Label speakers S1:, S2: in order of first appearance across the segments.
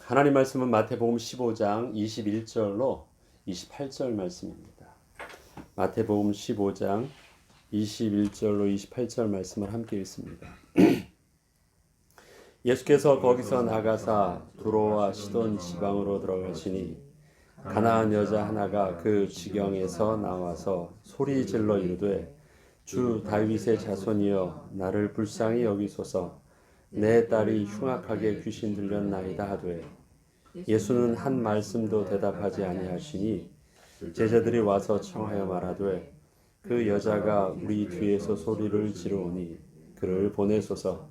S1: 하나님 말씀은 마태복음 15장 21절로 28절 말씀입니다. 마태복음 15장 21절로 28절 말씀을 함께 읽습니다. 예수께서 거기서 나가사 두로와 시돈 지방으로 들어가시니 가나안 여자 하나가 그 지경에서 나와서 소리 질러 이르되 주 다윗의 자손이여 나를 불쌍히 여기소서 내 딸이 흉악하게 귀신 들렸나이다 하되 예수는 한 말씀도 대답하지 아니하시니 제자들이 와서 청하여 말하되 그 여자가 우리 뒤에서 소리를 지르오니 그를 보내소서.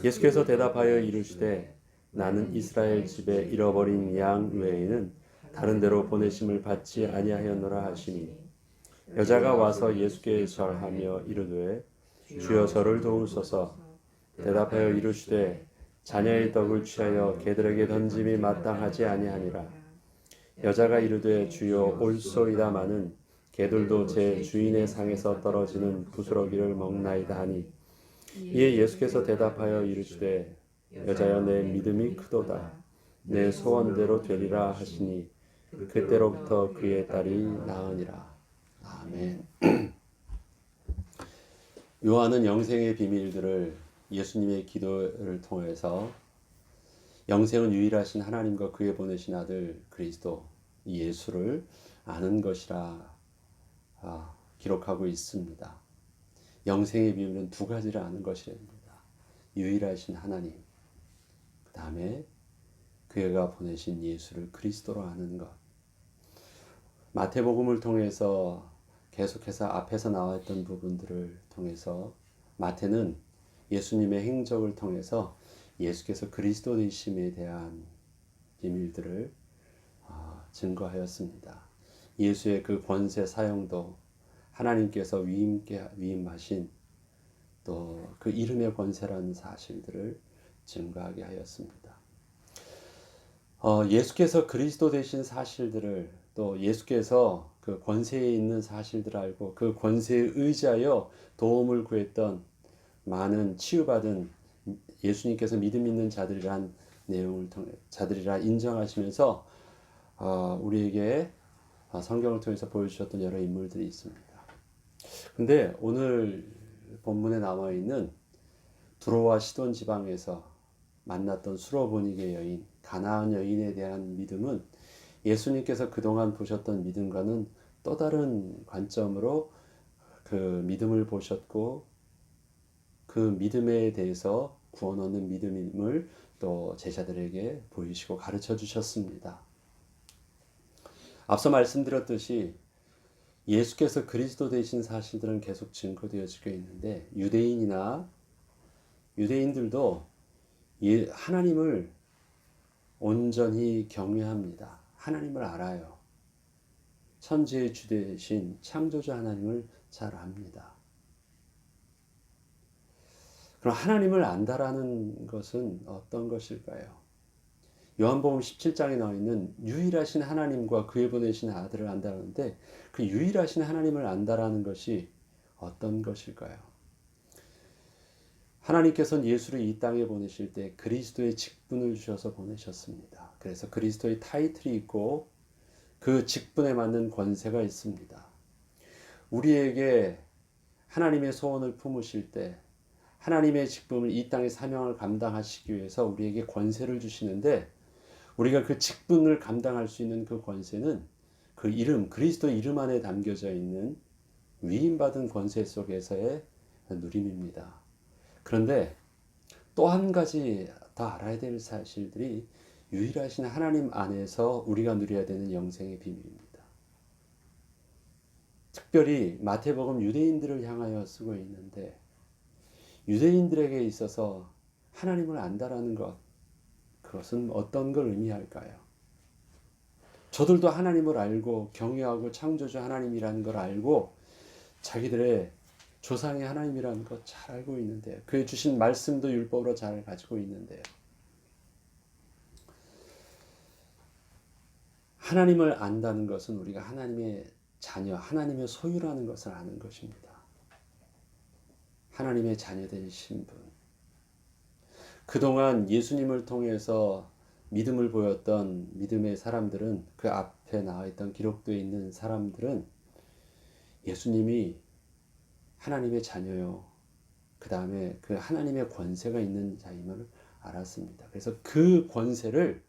S1: 예수께서 대답하여 이르시되 나는 이스라엘 집에 잃어버린 양 외에는 다른 데로 보내심을 받지 아니하였노라 하시니 여자가 와서 예수께 절하며 이르되 주여 저를 도우소서. 대답하여 이르시되 자녀의 떡을 취하여 개들에게 던짐이 마땅하지 아니하니라. 여자가 이르되 주여 올소이다마는 개들도 제 주인의 상에서 떨어지는 부스러기를 먹나이다 하니 이에 예수께서 대답하여 이르시되 여자여 내 믿음이 크도다. 내 소원대로 되리라 하시니 그때로부터 그의 딸이 나으니라. 아멘. 요한은 영생의 비밀들을 예수님의 기도를 통해서 영생은 유일하신 하나님과 그의 보내신 아들 그리스도 예수를 아는 것이라 기록하고 있습니다. 영생의 비밀은 두 가지를 아는 것입니다. 유일하신 하나님, 그 다음에 그가 보내신 예수를 그리스도로 아는 것. 마태복음을 통해서 계속해서 앞에서 나왔던 부분들을 통해서 마태는 예수님의 행적을 통해서 예수께서 그리스도 되심에 대한 비밀들을 증거하였습니다. 예수의 그 권세 사용도 하나님께서 위임하신 또 그 이름의 권세라는 사실들을 증거하게 하였습니다. 예수께서 그리스도 되신 사실들을 또 예수께서 그 권세에 있는 사실들을 알고 그 권세에 의지하여 도움을 구했던 많은 치유받은 예수님께서 믿음 있는 자들이란 내용을 통해 자들이라 인정하시면서 우리에게 성경을 통해서 보여주셨던 여러 인물들이 있습니다. 근데 오늘 본문에 나와 있는 두로와 시돈 지방에서 만났던 수로보니게 여인, 가나안 여인에 대한 믿음은 예수님께서 그동안 보셨던 믿음과는 또 다른 관점으로 그 믿음을 보셨고 그 믿음에 대해서 구원 얻는 믿음임을 또 제자들에게 보이시고 가르쳐 주셨습니다. 앞서 말씀드렸듯이 예수께서 그리스도 되신 사실들은 계속 증거되어지고 있는데 유대인들도 하나님을 온전히 경외합니다. 하나님을 알아요. 천지의 주 되신 창조주 하나님을 잘 압니다. 그럼 하나님을 안다라는 것은 어떤 것일까요? 요한복음 17장에 나와 있는 유일하신 하나님과 그의 보내신 아들을 안다는데 그 유일하신 하나님을 안다라는 것이 어떤 것일까요? 하나님께서는 예수를 이 땅에 보내실 때 그리스도의 직분을 주셔서 보내셨습니다. 그래서 그리스도의 타이틀이 있고 그 직분에 맞는 권세가 있습니다. 우리에게 하나님의 소원을 품으실 때 하나님의 직분을 이 땅의 사명을 감당하시기 위해서 우리에게 권세를 주시는데 우리가 그 직분을 감당할 수 있는 그 권세는 그 이름, 그리스도 이름 안에 담겨져 있는 위임받은 권세 속에서의 누림입니다. 그런데 또 한 가지 더 알아야 될 사실들이 유일하신 하나님 안에서 우리가 누려야 되는 영생의 비밀입니다. 특별히 마태복음 유대인들을 향하여 쓰고 있는데 유대인들에게 있어서 하나님을 안다라는 것, 그것은 어떤 걸 의미할까요? 저들도 하나님을 알고 경외하고 창조주 하나님이라는 걸 알고 자기들의 조상의 하나님이라는 것 잘 알고 있는데요. 그의 주신 말씀도 율법으로 잘 가지고 있는데요. 하나님을 안다는 것은 우리가 하나님의 자녀, 하나님의 소유라는 것을 아는 것입니다. 하나님의 자녀된 신분. 그동안 예수님을 통해서 믿음을 보였던 믿음의 사람들은, 그 앞에 나와 있던 기록되어 있는 사람들은 예수님이 하나님의 자녀요, 그 다음에 그 하나님의 권세가 있는 자임을 알았습니다. 그래서 그 권세를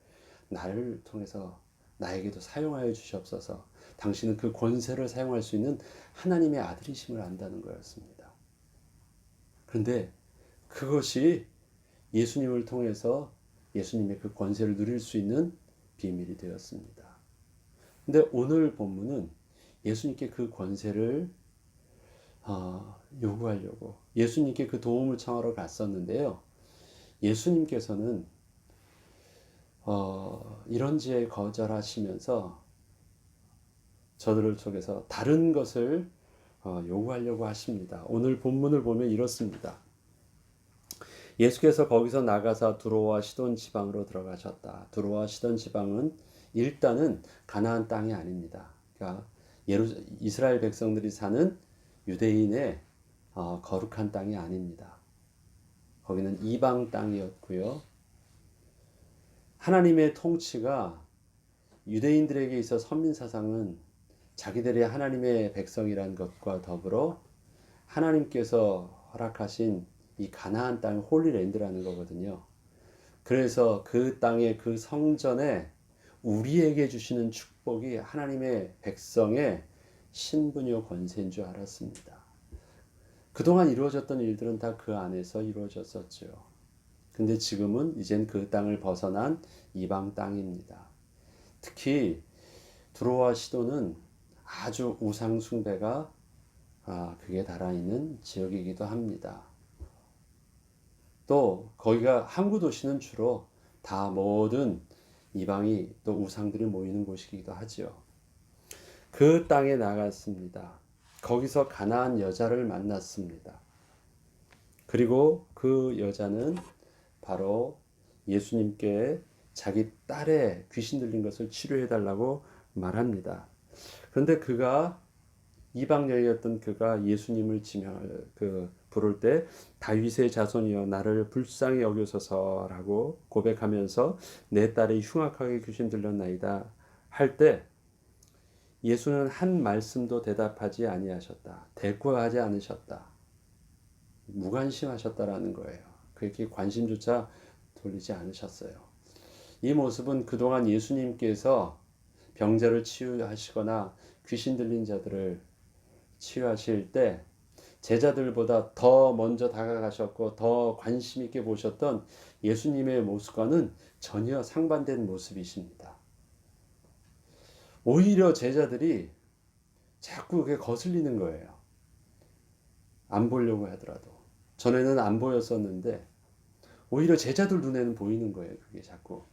S1: 나를 통해서 나에게도 사용하여 주시옵소서. 당신은 그 권세를 사용할 수 있는 하나님의 아들이심을 안다는 거였습니다. 그런데 그것이 예수님을 통해서 예수님의 그 권세를 누릴 수 있는 비밀이 되었습니다. 근데 오늘 본문은 예수님께 그 권세를 요구하려고 예수님께 그 도움을 청하러 갔었는데요. 예수님께서는 이런지에 거절하시면서 저들을 속에서 다른 것을 요구하려고 하십니다. 오늘 본문을 보면 이렇습니다. 예수께서 거기서 나가사 두로와 시돈 지방으로 들어가셨다. 두로와 시돈 지방은 일단은 가나안 땅이 아닙니다. 그러니까 이스라엘 백성들이 사는 유대인의 거룩한 땅이 아닙니다. 거기는 이방 땅이었고요. 하나님의 통치가 유대인들에게 있어 선민사상은 자기들이 하나님의 백성이란 것과 더불어 하나님께서 허락하신 이 가나안 땅 홀리랜드라는 거거든요. 그래서 그 땅의 그 성전에 우리에게 주시는 축복이 하나님의 백성의 신분이요 권세인 줄 알았습니다. 그동안 이루어졌던 일들은 다 그 안에서 이루어졌었죠. 근데 지금은 이젠 그 땅을 벗어난 이방 땅입니다. 특히 두로와 시도는 아주 우상 숭배가 그게 달아있는 지역이기도 합니다. 또 거기가 항구 도시는 주로 다 모든 이방이 또 우상들이 모이는 곳이기도 하죠. 그 땅에 나갔습니다. 거기서 가나안 여자를 만났습니다. 그리고 그 여자는 바로 예수님께 자기 딸의 귀신 들린 것을 치료해 달라고 말합니다. 그런데 그가 이방 여인이었던 그가 예수님을 부를 때 다윗의 자손이여 나를 불쌍히 여기소서라고 고백하면서 내 딸이 흉악하게 귀신 들렸나이다 할 때 예수는 한 말씀도 대답하지 아니하셨다. 대꾸하지 않으셨다. 무관심하셨다라는 거예요. 그렇게 관심조차 돌리지 않으셨어요. 이 모습은 그동안 예수님께서 병자를 치유하시거나 귀신 들린 자들을 치유하실 때 제자들보다 더 먼저 다가가셨고 더 관심 있게 보셨던 예수님의 모습과는 전혀 상반된 모습이십니다. 오히려 제자들이 자꾸 그게 거슬리는 거예요. 안 보려고 하더라도. 전에는 안 보였었는데 오히려 제자들 눈에는 보이는 거예요. 그게 자꾸.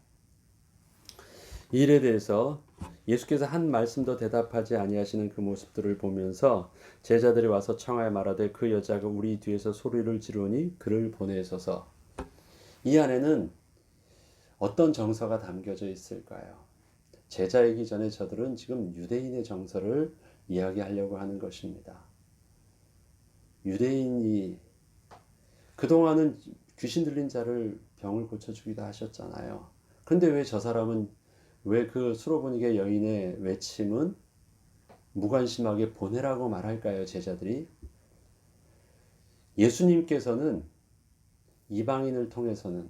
S1: 이 일에 대해서 예수께서 한 말씀도 대답하지 아니하시는 그 모습들을 보면서 제자들이 와서 청하여 말하되 그 여자가 우리 뒤에서 소리를 지르니 그를 보내소서. 이 안에는 어떤 정서가 담겨져 있을까요? 제자이기 전에 저들은 지금 유대인의 정서를 이야기하려고 하는 것입니다. 유대인이 그동안은 귀신 들린 자를 병을 고쳐주기도 하셨잖아요. 근데 왜 저 사람은 왜 그 수로보니게 여인의 외침은 무관심하게 보내라고 말할까요? 제자들이. 예수님께서는 이방인을 통해서는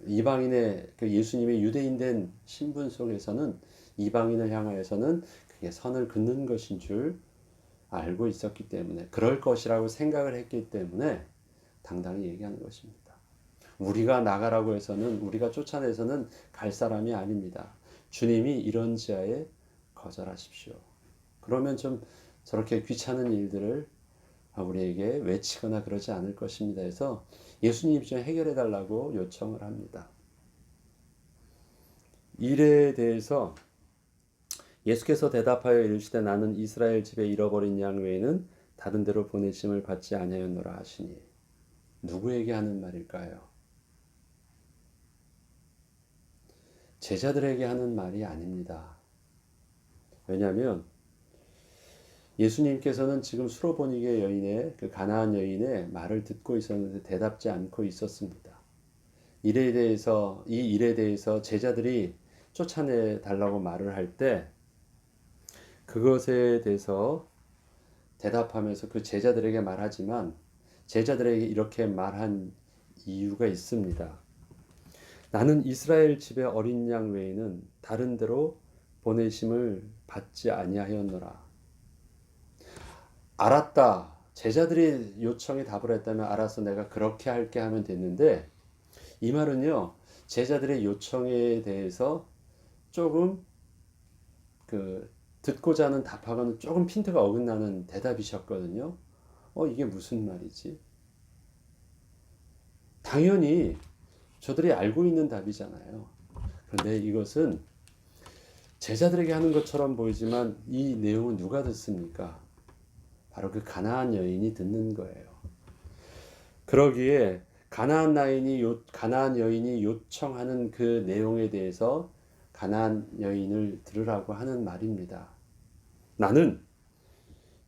S1: 이방인의 그 예수님의 유대인된 신분 속에서는 이방인을 향하여서는 그게 선을 긋는 것인 줄 알고 있었기 때문에 그럴 것이라고 생각을 했기 때문에 당당히 얘기하는 것입니다. 우리가 나가라고 해서는 우리가 쫓아내서는 갈 사람이 아닙니다. 주님이 이런 지하에 거절하십시오. 그러면 좀 저렇게 귀찮은 일들을 우리에게 외치거나 그러지 않을 것입니다. 해서 예수님 좀 해결해 달라고 요청을 합니다. 일에 대해서 예수께서 대답하여 이르시되 나는 이스라엘 집에 잃어버린 양 외에는 다른 데로 보내심을 받지 아니하였노라 하시니 누구에게 하는 말일까요? 제자들에게 하는 말이 아닙니다. 왜냐하면 예수님께서는 지금 수로보니게 여인의 그 가나안 여인의 말을 듣고 있었는데 대답지 않고 있었습니다. 이 일에 대해서 제자들이 쫓아내 달라고 말을 할 때 그것에 대해서 대답하면서 그 제자들에게 말하지만 제자들에게 이렇게 말한 이유가 있습니다. 나는 이스라엘 집의 어린 양 외에는 다른 데로 보내심을 받지 아니하였노라. 알았다. 제자들이 요청에 답을 했다면 알았어. 내가 그렇게 할게 하면 됐는데 이 말은요. 제자들의 요청에 대해서 조금 듣고자 하는 답하고는 조금 핀트가 어긋나는 대답이셨거든요. 이게 무슨 말이지? 당연히 저들이 알고 있는 답이잖아요. 그런데 이것은 제자들에게 하는 것처럼 보이지만 이 내용은 누가 듣습니까? 바로 그 가나안 여인이 듣는 거예요. 그러기에 가나안 여인이 요청하는 그 내용에 대해서 가나안 여인을 들으라고 하는 말입니다. 나는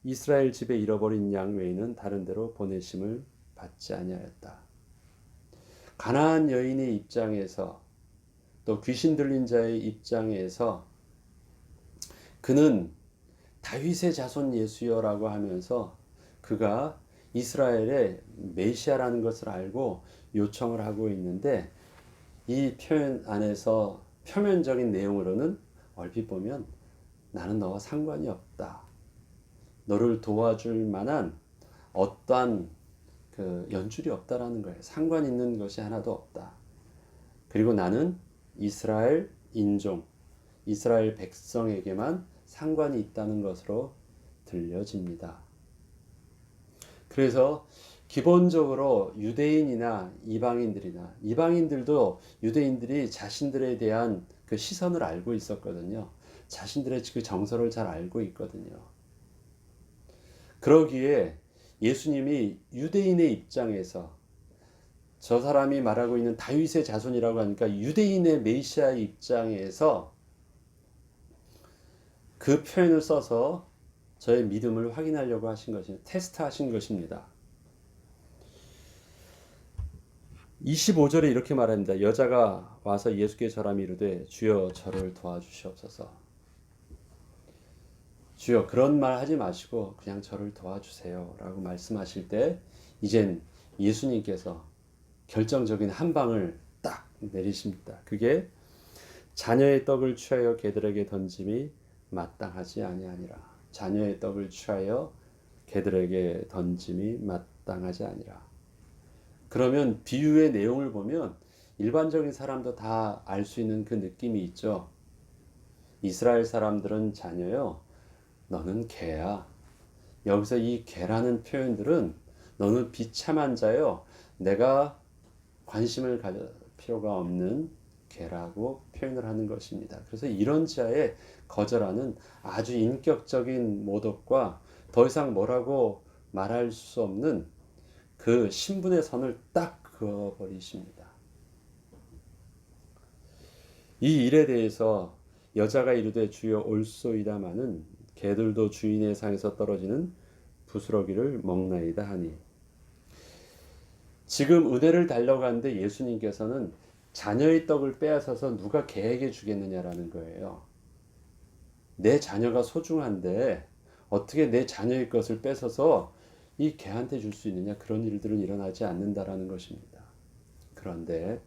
S1: 이스라엘 집에 잃어버린 양 외에는 다른 데로 보내심을 받지 아니하였다. 가나안 여인의 입장에서 또 귀신 들린 자의 입장에서 그는 다윗의 자손 예수여라고 하면서 그가 이스라엘의 메시아라는 것을 알고 요청을 하고 있는데 이 표현 안에서 표면적인 내용으로는 얼핏 보면 나는 너와 상관이 없다. 너를 도와줄 만한 어떠한 연줄이 없다라는 거예요. 상관 있는 것이 하나도 없다. 그리고 나는 이스라엘 인종, 이스라엘 백성에게만 상관이 있다는 것으로 들려집니다. 그래서 기본적으로 유대인이나 이방인들도 유대인들이 자신들에 대한 그 시선을 알고 있었거든요. 자신들의 그 정서를 잘 알고 있거든요. 그러기에 예수님이 유대인의 입장에서 저 사람이 말하고 있는 다윗의 자손이라고 하니까 유대인의 메시아의 입장에서 그 표현을 써서 저의 믿음을 확인하려고 하신 것입니다. 테스트하신 것입니다. 25절에 이렇게 말합니다. 여자가 와서 예수께 절하며 이르되 주여 저를 도와주시옵소서. 주여 그런 말 하지 마시고 그냥 저를 도와주세요 라고 말씀하실 때 이젠 예수님께서 결정적인 한 방을 딱 내리십니다. 그게 자녀의 떡을 취하여 개들에게 던짐이 마땅하지 아니하니라. 자녀의 떡을 취하여 개들에게 던짐이 마땅하지 아니라. 그러면 비유의 내용을 보면 일반적인 사람도 다 알 수 있는 그 느낌이 있죠. 이스라엘 사람들은 자녀요. 너는 개야. 여기서 이 개라는 표현들은 너는 비참한 자요. 내가 관심을 가질 필요가 없는 개라고 표현을 하는 것입니다. 그래서 이런 자에 거절하는 아주 인격적인 모독과 더 이상 뭐라고 말할 수 없는 그 신분의 선을 딱 그어버리십니다. 이 일에 대해서 여자가 이르되 주여 올소이다마는 개들도 주인의 상에서 떨어지는 부스러기를 먹나이다 하니. 지금 은혜를 달라고 하는데 예수님께서는 자녀의 떡을 빼앗아서 누가 개에게 주겠느냐라는 거예요. 내 자녀가 소중한데 어떻게 내 자녀의 것을 뺏어서 이 개한테 줄 수 있느냐. 그런 일들은 일어나지 않는다라는 것입니다. 그런데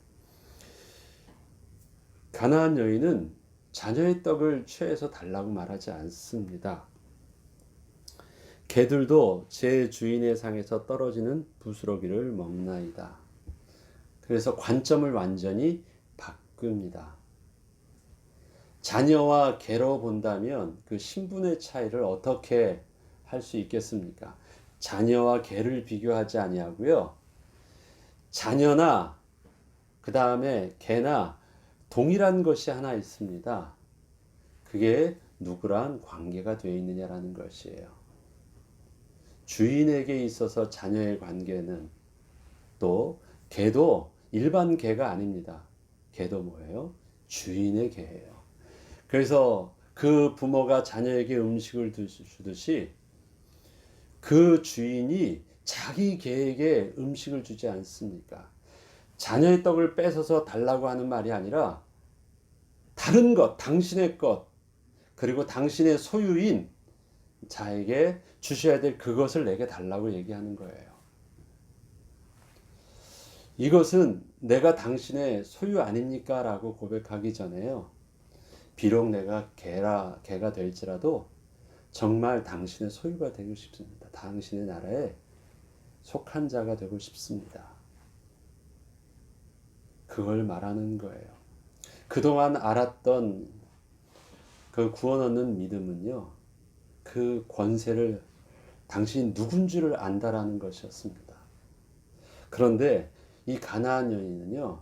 S1: 가나안 여인은 자녀의 떡을 취해서 달라고 말하지 않습니다. 개들도 제 주인의 상에서 떨어지는 부스러기를 먹나이다. 그래서 관점을 완전히 바꿉니다. 자녀와 개로 본다면 그 신분의 차이를 어떻게 할 수 있겠습니까? 자녀와 개를 비교하지 아니하고요. 자녀나 그 다음에 개나 동일한 것이 하나 있습니다. 그게 누구랑 관계가 되어 있느냐라는 것이에요. 주인에게 있어서 자녀의 관계는 또 개도 일반 개가 아닙니다. 개도 뭐예요? 주인의 개예요. 그래서 그 부모가 자녀에게 음식을 주듯이 그 주인이 자기 개에게 음식을 주지 않습니까? 자녀의 떡을 뺏어서 달라고 하는 말이 아니라 다른 것, 당신의 것, 그리고 당신의 소유인 자에게 주셔야 될 그것을 내게 달라고 얘기하는 거예요. 이것은 내가 당신의 소유 아닙니까? 라고 고백하기 전에요. 비록 내가 개가 될지라도 정말 당신의 소유가 되고 싶습니다. 당신의 나라에 속한 자가 되고 싶습니다. 그걸 말하는 거예요. 그동안 알았던 그 구원 얻는 믿음은요, 그 권세를 당신이 누군 줄을 안다라는 것이었습니다. 그런데 이 가나안 여인은요,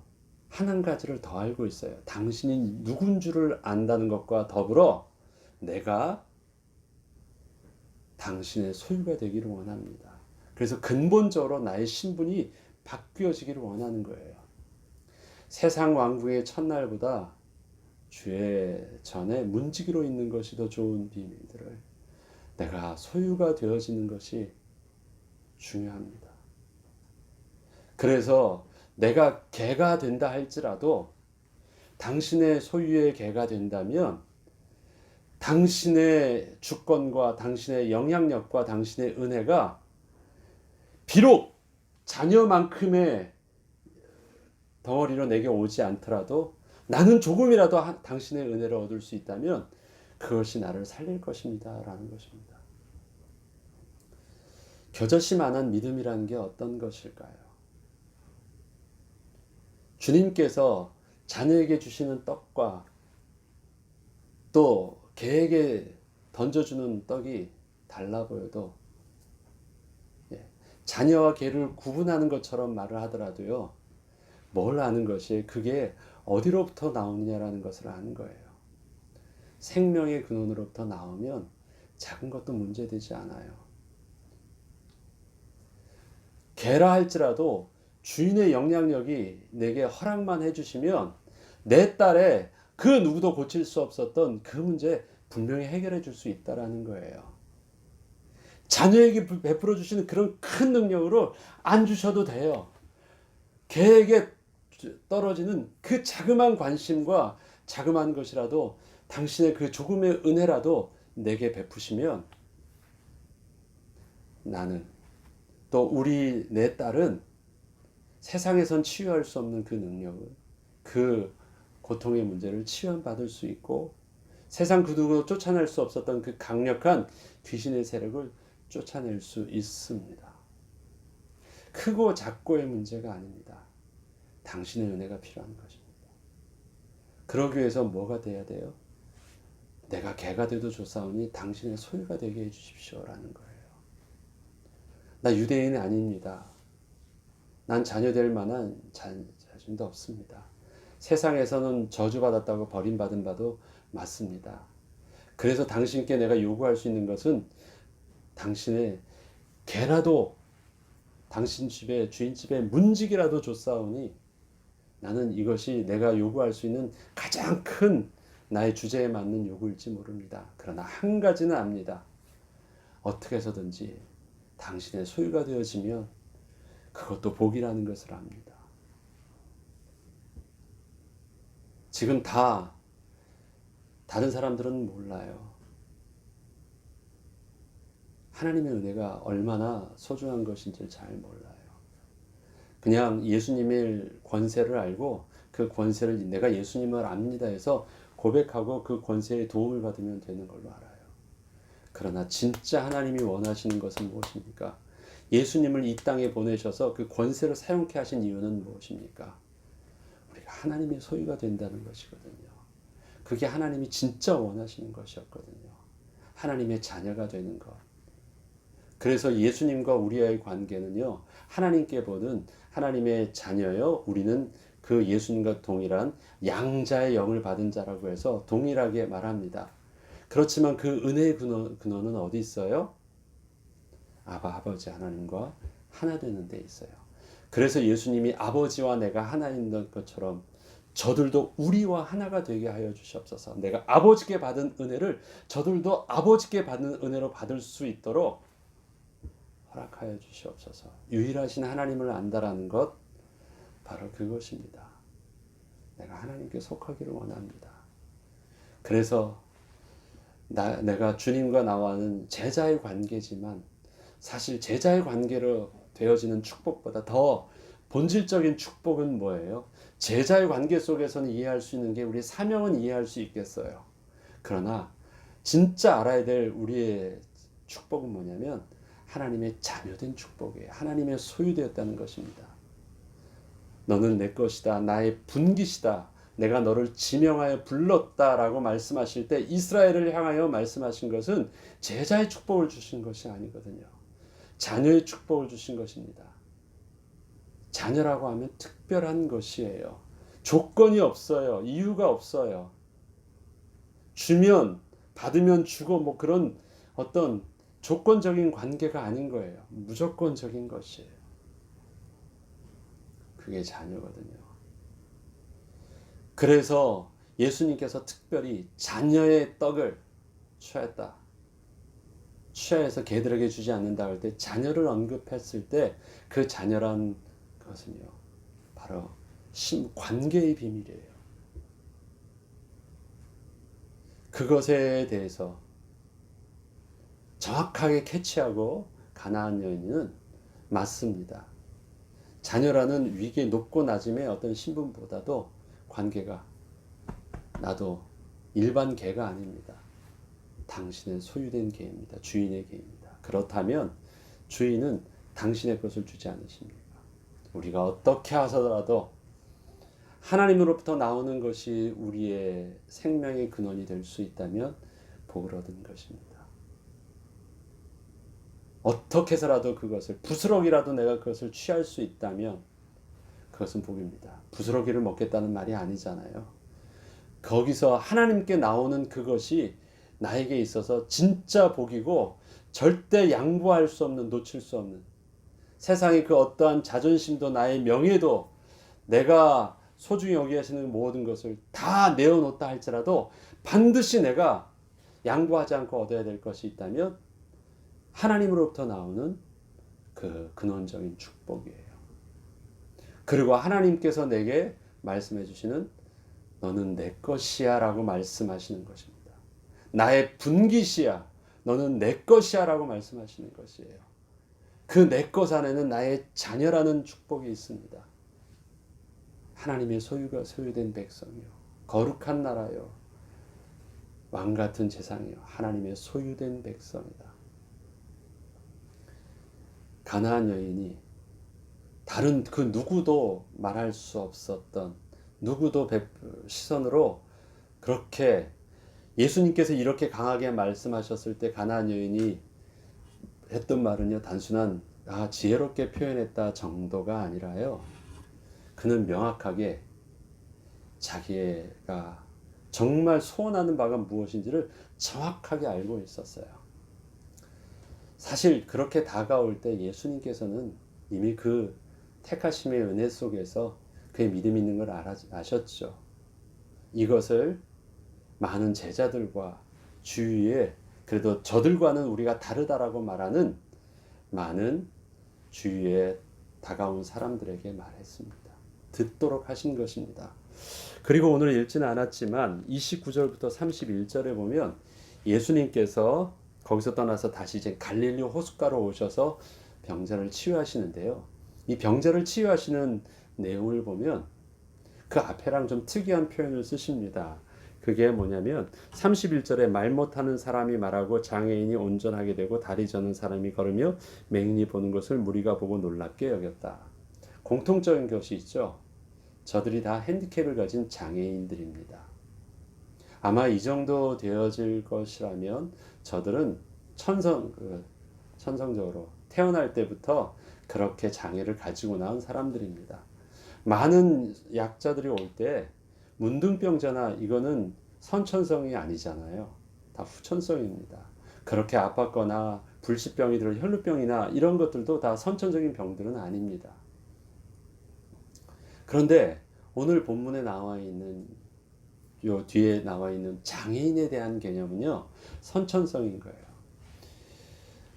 S1: 한 가지를 더 알고 있어요. 당신이 누군 줄을 안다는 것과 더불어 내가 당신의 소유가 되기를 원합니다. 그래서 근본적으로 나의 신분이 바뀌어지기를 원하는 거예요. 세상 왕궁의 첫날보다 주의 전에 문지기로 있는 것이 더 좋은 비밀들을 내가 소유가 되어지는 것이 중요합니다. 그래서 내가 개가 된다 할지라도 당신의 소유의 개가 된다면 당신의 주권과 당신의 영향력과 당신의 은혜가 비록 자녀만큼의 덩어리로 내게 오지 않더라도 나는 조금이라도 당신의 은혜를 얻을 수 있다면 그것이 나를 살릴 것입니다. 라는 것입니다. 겨자씨만한 믿음이라는 게 어떤 것일까요? 주님께서 자녀에게 주시는 떡과 또 개에게 던져주는 떡이 달라 보여도 자녀와 개를 구분하는 것처럼 말을 하더라도요. 뭘 아는 것이 그게 어디로부터 나오느냐라는 것을 아는 거예요. 생명의 근원으로부터 나오면 작은 것도 문제되지 않아요. 개라 할지라도 주인의 영향력이 내게 허락만 해주시면 내 딸의 그 누구도 고칠 수 없었던 그 문제 분명히 해결해 줄 수 있다라는 거예요. 자녀에게 베풀어 주시는 그런 큰 능력으로 안 주셔도 돼요. 개에게 떨어지는 그 자그마한 관심과 자그마한 것이라도 당신의 그 조금의 은혜라도 내게 베푸시면 나는 또 내 딸은 세상에선 치유할 수 없는 그 능력을 그 고통의 문제를 치유받을 수 있고 세상 그 누구도 쫓아낼 수 없었던 그 강력한 귀신의 세력을 쫓아낼 수 있습니다. 크고 작고의 문제가 아닙니다. 당신의 은혜가 필요한 것입니다. 그러기 위해서 뭐가 돼야 돼요? 내가 개가 돼도 좋사오니 당신의 소유가 되게 해주십시오라는 거예요. 나 유대인이 아닙니다. 난 자녀 될 만한 자신도 없습니다. 세상에서는 저주받았다고 버림받은 바도 맞습니다. 그래서 당신께 내가 요구할 수 있는 것은 당신의 개라도 당신 집에 주인 집에 문지기라도 줬사오니 나는 이것이 내가 요구할 수 있는 가장 큰 나의 주제에 맞는 요구일지 모릅니다. 그러나 한 가지는 압니다. 어떻게 해서든지 당신의 소유가 되어지면 그것도 복이라는 것을 압니다. 지금 다른 사람들은 몰라요. 하나님의 은혜가 얼마나 소중한 것인지 잘 몰라요. 그냥 예수님의 권세를 알고 그 권세를 내가 예수님을 압니다 해서 고백하고 그 권세의 도움을 받으면 되는 걸로 알아요. 그러나 진짜 하나님이 원하시는 것은 무엇입니까? 예수님을 이 땅에 보내셔서 그 권세를 사용케 하신 이유는 무엇입니까? 우리가 하나님의 소유가 된다는 것이거든요. 그게 하나님이 진짜 원하시는 것이었거든요. 하나님의 자녀가 되는 것. 그래서 예수님과 우리와의 관계는요. 하나님께 보는 하나님의 자녀요. 우리는 그 예수님과 동일한 양자의 영을 받은 자라고 해서 동일하게 말합니다. 그렇지만 그 은혜의 근원은 어디 있어요? 아버지 하나님과 하나 되는 데 있어요. 그래서 예수님이 아버지와 내가 하나인 것처럼 저들도 우리와 하나가 되게 하여 주시옵소서. 내가 아버지께 받은 은혜를 저들도 아버지께 받은 은혜로 받을 수 있도록 허락하여 주시옵소서. 유일하신 하나님을 안다라는 것, 바로 그것입니다. 내가 하나님께 속하기를 원합니다. 그래서 내가 주님과 나와는 제자의 관계지만 사실 제자의 관계로 되어지는 축복보다 더 본질적인 축복은 뭐예요? 제자의 관계 속에서는 이해할 수 있는 게 우리 사명은 이해할 수 있겠어요. 그러나 진짜 알아야 될 우리의 축복은 뭐냐면 하나님의 자녀된 축복이에요. 하나님의 소유되었다는 것입니다. 너는 내 것이다. 나의 분깃이다. 내가 너를 지명하여 불렀다라고 말씀하실 때 이스라엘을 향하여 말씀하신 것은 제자의 축복을 주신 것이 아니거든요. 자녀의 축복을 주신 것입니다. 자녀라고 하면 특별한 것이에요. 조건이 없어요. 이유가 없어요. 주면 받으면 주고 뭐 그런 어떤 조건적인 관계가 아닌 거예요. 무조건적인 것이에요. 그게 자녀거든요. 그래서 예수님께서 특별히 자녀의 떡을 취하였다. 취하여서 개들에게 주지 않는다 할 때 자녀를 언급했을 때 그 자녀란 것은요. 바로 관계의 비밀이에요. 그것에 대해서 정확하게 캐치하고 가나안 여인은 맞습니다. 자녀라는 위계 높고 낮음의 어떤 신분보다도 관계가 나도 일반 개가 아닙니다. 당신의 소유된 개입니다. 주인의 개입니다. 그렇다면 주인은 당신의 것을 주지 않으십니까? 우리가 어떻게 하서라도 하나님으로부터 나오는 것이 우리의 생명의 근원이 될 수 있다면 복을 얻은 것입니다. 어떻게 해서라도 그것을 부스러기라도 내가 그것을 취할 수 있다면 그것은 복입니다. 부스러기를 먹겠다는 말이 아니잖아요. 거기서 하나님께 나오는 그것이 나에게 있어서 진짜 복이고 절대 양보할 수 없는, 놓칠 수 없는, 세상의 그 어떠한 자존심도 나의 명예도 내가 소중히 여기시는 모든 것을 다 내어놓다 할지라도 반드시 내가 양보하지 않고 얻어야 될 것이 있다면 하나님으로부터 나오는 그 근원적인 축복이에요. 그리고 하나님께서 내게 말씀해 주시는 너는 내 것이야 라고 말씀하시는 것입니다. 나의 분깃이야. 너는 내 것이야 라고 말씀하시는 것이에요. 그 내 것 안에는 나의 자녀라는 축복이 있습니다. 하나님의 소유된 백성이요. 거룩한 나라요. 왕같은 재상이요. 하나님의 소유된 백성이다. 가나안 여인이 다른 그 누구도 말할 수 없었던 누구도 시선으로 그렇게 예수님께서 이렇게 강하게 말씀하셨을 때 가나안 여인이 했던 말은요, 단순한 지혜롭게 표현했다 정도가 아니라요, 그는 명확하게 자기가 정말 소원하는 바가 무엇인지를 정확하게 알고 있었어요. 사실 그렇게 다가올 때 예수님께서는 이미 그 택하심의 은혜 속에서 그의 믿음이 있는 걸 아셨죠. 이것을 많은 제자들과 주위에 그래도 저들과는 우리가 다르다라고 말하는 많은 주위에 다가온 사람들에게 말했습니다. 듣도록 하신 것입니다. 그리고 오늘 읽지는 않았지만 29절부터 31절에 보면 예수님께서 거기서 떠나서 다시 이제 갈릴리 호숫가로 오셔서 병자를 치유하시는데요. 이 병자를 치유하시는 내용을 보면 그 앞에랑 좀 특이한 표현을 쓰십니다. 그게 뭐냐면 31절에 말 못하는 사람이 말하고 장애인이 온전하게 되고 다리 저는 사람이 걸으며 맹인이 보는 것을 무리가 보고 놀랍게 여겼다. 공통적인 것이 있죠. 저들이 다 핸디캡을 가진 장애인들입니다. 아마 이 정도 되어질 것이라면 저들은 천성적으로 태어날 때부터 그렇게 장애를 가지고 나온 사람들입니다. 많은 약자들이 올 때 문둥병자나 이거는 선천성이 아니잖아요. 다 후천성입니다. 그렇게 아팠거나 불치병이 들어 혈루병이나 이런 것들도 다 선천적인 병들은 아닙니다. 그런데 오늘 본문에 나와 있는 요 뒤에 나와 있는 장애인에 대한 개념은요, 선천성인 거예요.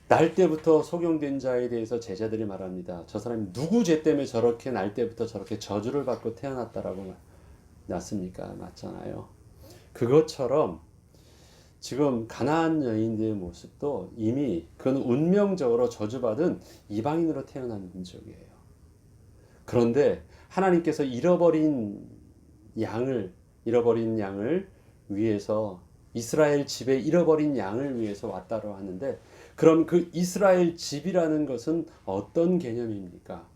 S1: 날 때부터 속용된 자에 대해서 제자들이 말합니다. 저 사람이 누구 죄 때문에 저렇게 날 때부터 저렇게 저주를 받고 태어났다라고 났습니까? 맞잖아요. 그것처럼 지금 가나안 여인들의 모습도 이미 그건 운명적으로 저주받은 이방인으로 태어난 민족이에요. 그런데 하나님께서 잃어버린 양을 위해서 이스라엘 집에 잃어버린 양을 위해서 왔다고 하는데, 그럼 그 이스라엘 집이라는 것은 어떤 개념입니까?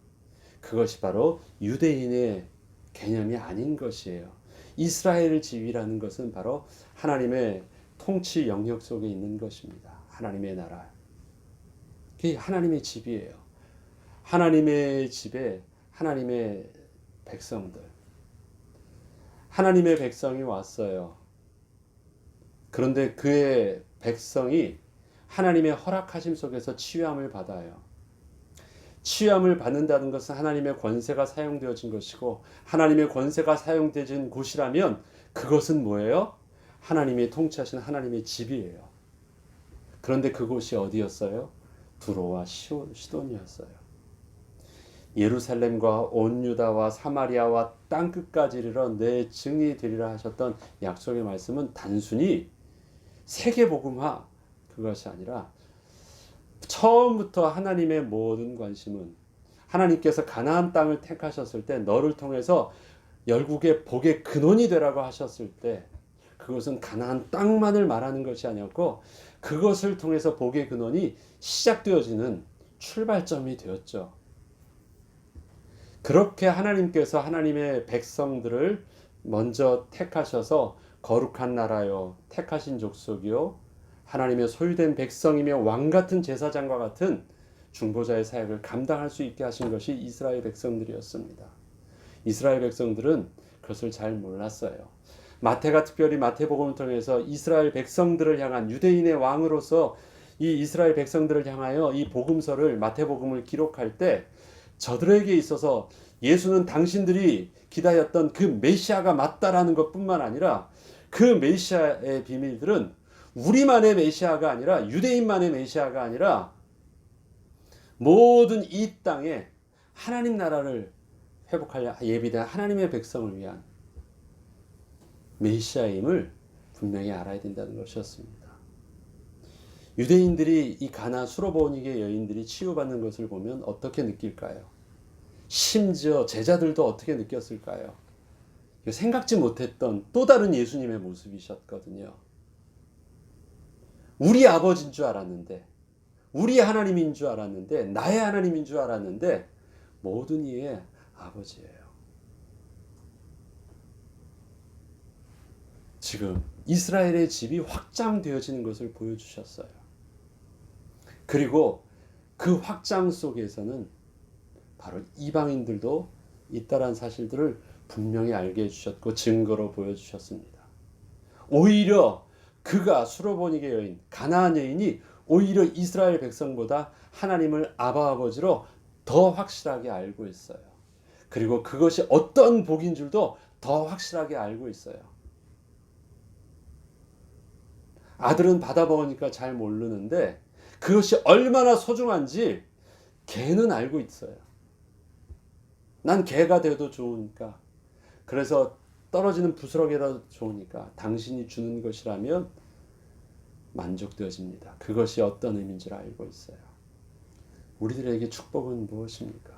S1: 그것이 바로 유대인의 개념이 아닌 것이에요. 이스라엘 집이라는 것은 바로 하나님의 통치 영역 속에 있는 것입니다. 하나님의 나라. 그게 하나님의 집이에요. 하나님의 집에 하나님의 백성들. 하나님의 백성이 왔어요. 그런데 그의 백성이 하나님의 허락하심 속에서 치유함을 받아요. 치유함을 받는다는 것은 하나님의 권세가 사용되어진 것이고, 하나님의 권세가 사용되어진 곳이라면 그것은 뭐예요? 하나님이 통치하시는 하나님의 집이에요. 그런데 그곳이 어디였어요? 두로와 시돈이었어요. 예루살렘과 온 유다와 사마리아와 땅끝까지 이르러 내 증인이 되리라 하셨던 약속의 말씀은 단순히 세계복음화 그것이 아니라, 처음부터 하나님의 모든 관심은 하나님께서 가나안 땅을 택하셨을 때 너를 통해서 열국의 복의 근원이 되라고 하셨을 때, 그것은 가나안 땅만을 말하는 것이 아니었고, 그것을 통해서 복의 근원이 시작되어지는 출발점이 되었죠. 그렇게 하나님께서 하나님의 백성들을 먼저 택하셔서 거룩한 나라요, 택하신 족속이요, 하나님의 소유된 백성이며 왕같은 제사장과 같은 중보자의 사역을 감당할 수 있게 하신 것이 이스라엘 백성들이었습니다. 이스라엘 백성들은 그것을 잘 몰랐어요. 마태가 특별히 마태복음을 통해서 이스라엘 백성들을 향한 유대인의 왕으로서 이 이스라엘 백성들을 향하여 이 복음서를, 마태복음을 기록할 때 저들에게 있어서 예수는 당신들이 기다렸던 그 메시아가 맞다라는 것뿐만 아니라, 그 메시아의 비밀들은 우리만의 메시아가 아니라, 유대인만의 메시아가 아니라 모든 이 땅에 하나님 나라를 회복하려 예비된 하나님의 백성을 위한 메시아임을 분명히 알아야 된다는 것이었습니다. 유대인들이 이 가나 수로보니게 여인들이 치유받는 것을 보면 어떻게 느낄까요? 심지어 제자들도 어떻게 느꼈을까요? 생각지 못했던 또 다른 예수님의 모습이셨거든요. 우리 아버지인 줄 알았는데, 우리 하나님인 줄 알았는데, 나의 하나님인 줄 알았는데 모든 이의 아버지예요. 지금 이스라엘의 집이 확장되어지는 것을 보여주셨어요. 그리고 그 확장 속에서는 바로 이방인들도 있다란 사실들을 분명히 알게 해주셨고 증거로 보여주셨습니다. 오히려 그가 수로보니게 여인, 가나안 여인이 오히려 이스라엘 백성보다 하나님을 아바 아버지로 더 확실하게 알고 있어요. 그리고 그것이 어떤 복인 줄도 더 확실하게 알고 있어요. 아들은 받아먹으니까 잘 모르는데 그것이 얼마나 소중한지 개는 알고 있어요. 난 개가 돼도 좋으니까, 그래서 떨어지는 부스러기라도 좋으니까 당신이 주는 것이라면 만족되어집니다. 그것이 어떤 의미인지를 알고 있어요. 우리들에게 축복은 무엇입니까?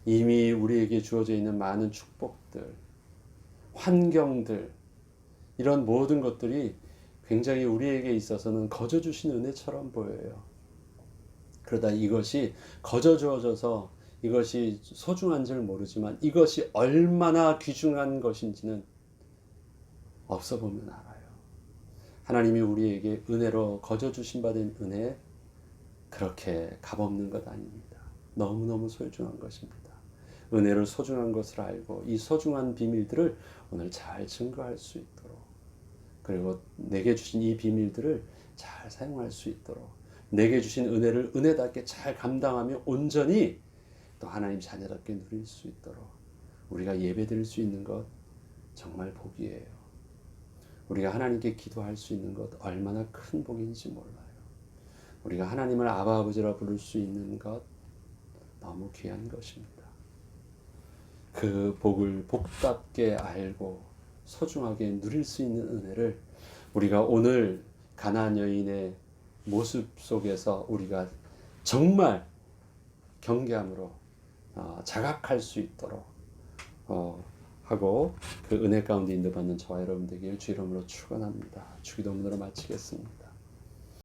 S1: 이미 우리에게 주어져 있는 많은 축복들, 환경들, 이런 모든 것들이 굉장히 우리에게 있어서는 거저 주신 은혜처럼 보여요. 그러다 이것이 거저 주어져서 이것이 소중한 줄 모르지만 이것이 얼마나 귀중한 것인지는 없어 보면 알아요. 하나님이 우리에게 은혜로 거저 주신 바 된 은혜, 그렇게 값없는 것 아닙니다. 너무너무 소중한 것입니다. 은혜를 소중한 것을 알고 이 소중한 비밀들을 오늘 잘 증거할 수 있도록, 그리고 내게 주신 이 비밀들을 잘 사용할 수 있도록, 내게 주신 은혜를 은혜답게 잘 감당하며 온전히 또 하나님 자녀답게 누릴 수 있도록 우리가 예배드릴 수 있는 것 정말 복이에요. 우리가 하나님께 기도할 수 있는 것 얼마나 큰 복인지 몰라요. 우리가 하나님을 아바 아버지라 부를 수 있는 것 너무 귀한 것입니다. 그 복을 복답게 알고 소중하게 누릴 수 있는 은혜를 우리가 오늘 가나안 여인의 모습 속에서 우리가 정말 경계함으로 자각할 수 있도록 하고 그 은혜 가운데 인도받는 저와 여러분 되길 주 이름으로 축원합니다. 주기도문으로 마치겠습니다.